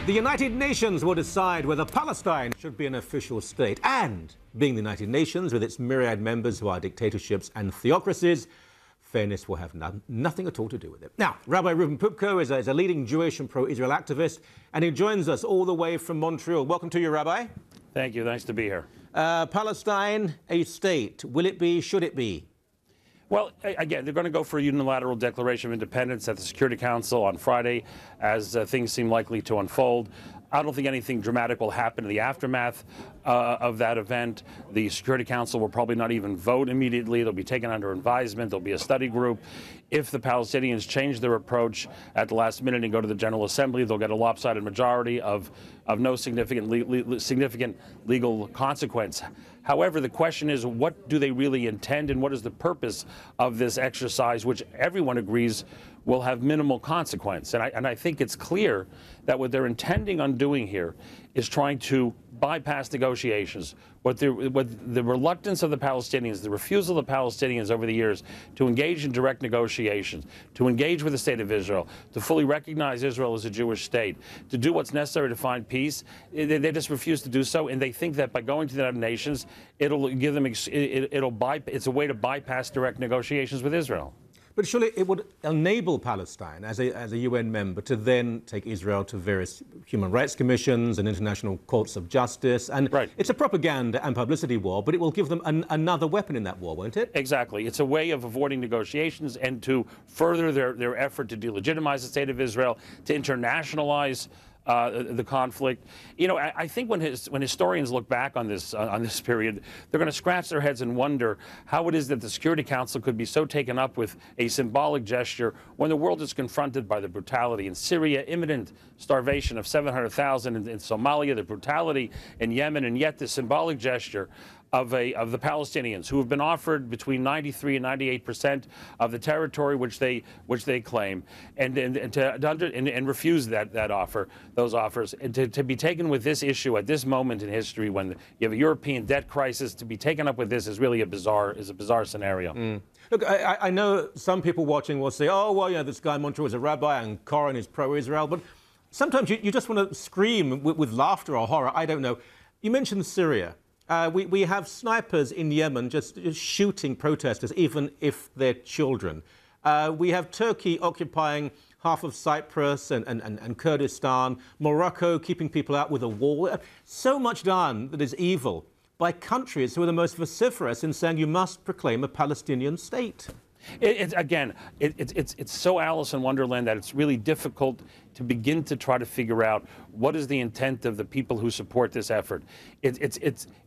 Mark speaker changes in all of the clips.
Speaker 1: The United Nations will decide whether Palestine should be an official state. And, being the United Nations, with its myriad members who are dictatorships and theocracies, fairness will have nothing at all to do with it. Now, Rabbi Reuben Poupko is a leading Jewish and pro-Israel activist, and he joins us all the way from Montreal. Welcome to you, Rabbi.
Speaker 2: Thank you. Nice to be here.
Speaker 1: Palestine, a state. Will it be? Should it be?
Speaker 2: Well, again, they're going to go for a unilateral declaration of independence at the Security Council on Friday as things seem likely to unfold. I don't think anything dramatic will happen in the aftermath of that event. The Security Council will probably not even vote immediately. They'll be taken under advisement. There'll be a study group. If the Palestinians change their approach at the last minute and go to the General Assembly, they'll get a lopsided majority of no significant legal consequence. However, the question is, what do they really intend and what is the purpose of this exercise, which everyone agrees will have minimal consequence? And I think it's clear that what they're intending on doing here is trying to bypass negotiations. What the reluctance of the Palestinians, the refusal of the Palestinians over the years to engage in direct negotiations, to engage with the State of Israel, to fully recognize Israel as a Jewish state, to do what's necessary to find peace, they just refuse to do so, and they think that by going to the United Nations, it'll give them it's a way to bypass direct negotiations with Israel.
Speaker 1: But surely it would enable Palestine as a UN member to then take Israel to various human rights commissions and international courts of justice. And
Speaker 2: right.
Speaker 1: It's a propaganda and publicity war, but it will give them another weapon in that war, won't it?
Speaker 2: Exactly. It's a way of avoiding negotiations and to further their effort to delegitimize the State of Israel, to internationalize the conflict. You know, I think when historians look back on this period, they're going to scratch their heads and wonder how it is that the Security Council could be so taken up with a symbolic gesture when the world is confronted by the brutality in Syria, imminent starvation of 700,000 in Somalia, the brutality in Yemen, and yet the symbolic gesture of the Palestinians, who have been offered between 93 and 98% of the territory which they claim, and refuse those offers, and to be taken with this issue at this moment in history when you have a European debt crisis, to be taken up with this is really a bizarre scenario.
Speaker 1: Mm. Look, I know some people watching will say, oh, well, yeah, this guy Montreal is a rabbi and Coren is pro-Israel, but sometimes you just want to scream with laughter or horror. I don't know. You mentioned Syria. We have snipers in Yemen just shooting protesters, even if they're children. We have Turkey occupying half of Cyprus and Kurdistan, Morocco keeping people out with a wall. So much done that is evil by countries who are the most vociferous in saying you must proclaim a Palestinian state.
Speaker 2: It's so Alice in Wonderland that it's really difficult to begin to try to figure out what is the intent of the people who support this effort.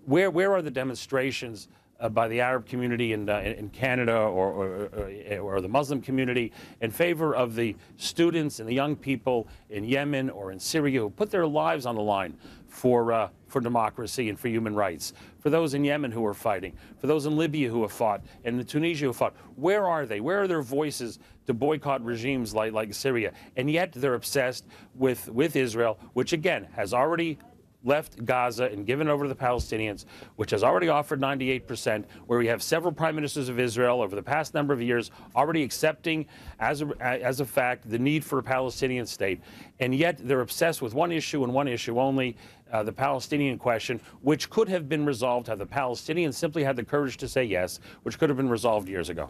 Speaker 2: Where are the demonstrations by the Arab community in Canada or the Muslim community in favor of the students and the young people in Yemen or in Syria who put their lives on the line for democracy and for human rights, for those in Yemen who are fighting, for those in Libya who have fought, and in Tunisia who fought? Where are they? Where are their voices to boycott regimes like Syria? And yet they're obsessed with Israel, which again has already left Gaza and given over to the Palestinians, which has already offered 98%, where we have several prime ministers of Israel over the past number of years already accepting as a fact the need for a Palestinian state. And yet they're obsessed with one issue and one issue only, the Palestinian question, which could have been resolved had the Palestinians simply had the courage to say yes, which could have been resolved years ago.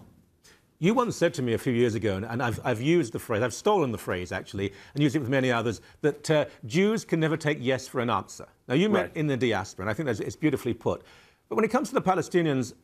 Speaker 1: You once said to me a few years ago, and I've used the phrase, I've stolen the phrase actually, and used it with many others, that Jews can never take yes for an answer. Now, you meant in the diaspora, and I think it's beautifully put. But when it comes to the Palestinians,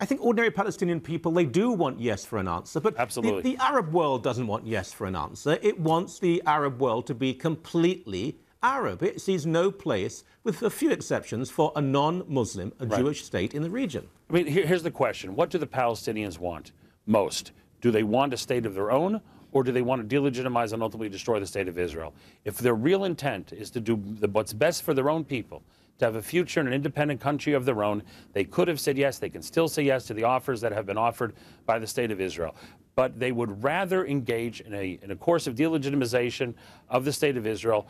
Speaker 1: I think ordinary Palestinian people, they do want yes for an answer. But
Speaker 2: absolutely,
Speaker 1: the Arab world doesn't want yes for an answer. It wants the Arab world to be completely Arab. It sees no place, with a few exceptions, for a non-Muslim, Jewish state in the region.
Speaker 2: I mean, here's the question. What do the Palestinians want most? Do they want a state of their own, or do they want to delegitimize and ultimately destroy the State of Israel? If their real intent is to do what's best for their own people, to have a future in an independent country of their own, they could have said yes. They can still say yes to the offers that have been offered by the State of Israel. But they would rather engage in a course of delegitimization of the State of Israel,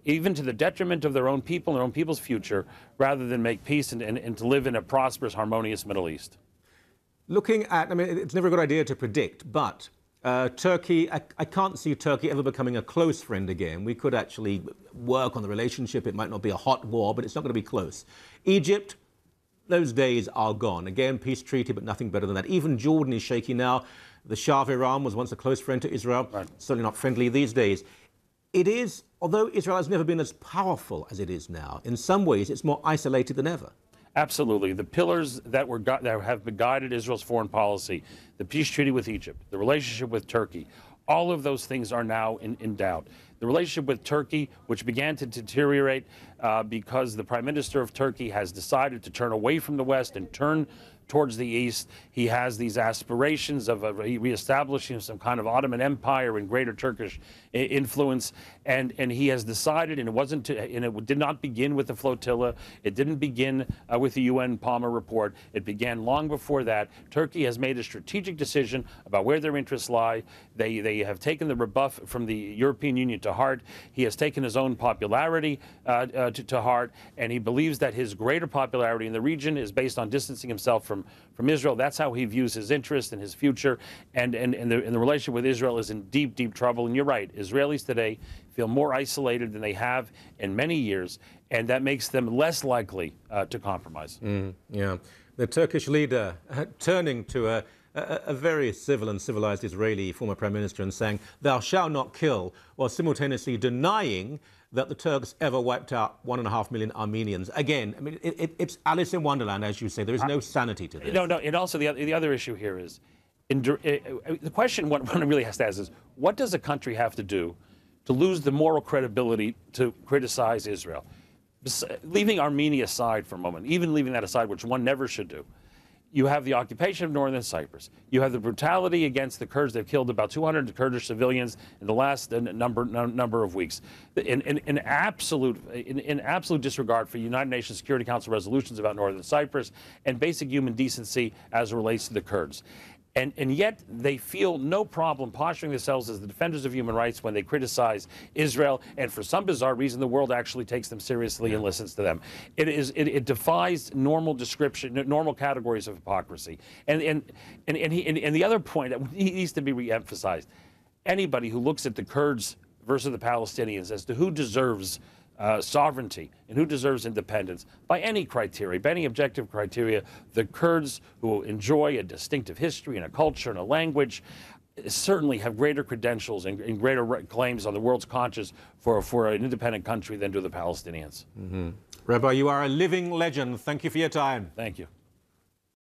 Speaker 2: even to the detriment of their own people and their own people's future, rather than make peace and to live in a prosperous, harmonious Middle East.
Speaker 1: Looking at, I mean, it's never a good idea to predict, but Turkey, I can't see Turkey ever becoming a close friend again. We could actually work on the relationship. It might not be a hot war, but it's not going to be close. Egypt, those days are gone. Again, peace treaty, but nothing better than that. Even Jordan is shaky now. The Shah of Iran was once a close friend to Israel. Right. Certainly not friendly these days. It is, although Israel has never been as powerful as it is now, in some ways it's more isolated than ever.
Speaker 2: Absolutely. The pillars that have guided Israel's foreign policy, the peace treaty with Egypt, the relationship with Turkey, all of those things are now in doubt. The relationship with Turkey, which began to deteriorate because the Prime Minister of Turkey has decided to turn away from the West and turn towards the East. He has these aspirations of reestablishing some kind of Ottoman Empire and greater Turkish influence, and he has decided, and it did not begin with the flotilla. It didn't begin with the UN Palmer report. It began long before that. Turkey has made a strategic decision about where their interests lie. They have taken the rebuff from the European Union to heart. He has taken his own popularity to heart, and he believes that his greater popularity in the region is based on distancing himself from Israel. That's how he views his interest and his future, and the relationship with Israel is in deep, deep trouble. And you're right, Israelis today feel more isolated than they have in many years, and that makes them less likely to compromise.
Speaker 1: Yeah, the Turkish leader turning to a very civil and civilized Israeli former prime minister and saying, "Thou shalt not kill," while simultaneously denying that the Turks ever wiped out 1.5 million Armenians. Again, I mean, it's Alice in Wonderland, as you say. There is no sanity to this.
Speaker 2: No, and also the other issue here is, the question one really has to ask is, what does a country have to do to lose the moral credibility to criticize Israel? Leaving Armenia aside for a moment, even leaving that aside, which one never should do, you have the occupation of northern Cyprus. You have the brutality against the Kurds. They've killed about 200 Kurdish civilians in the last number of weeks. In absolute disregard for United Nations Security Council resolutions about northern Cyprus and basic human decency as it relates to the Kurds. And yet they feel no problem posturing themselves as the defenders of human rights when they criticize Israel, and for some bizarre reason the world actually takes them seriously and listens to them. It defies normal description, normal categories of hypocrisy. And the other point that needs to be re-emphasized: anybody who looks at the Kurds versus the Palestinians as to who deserves sovereignty and who deserves independence by any criteria, by any objective criteria, the Kurds, who enjoy a distinctive history and a culture and a language, certainly have greater credentials and greater claims on the world's conscience for an independent country than do the Palestinians.
Speaker 1: Rabbi, you are a living legend. Thank you for your time.
Speaker 2: Thank you.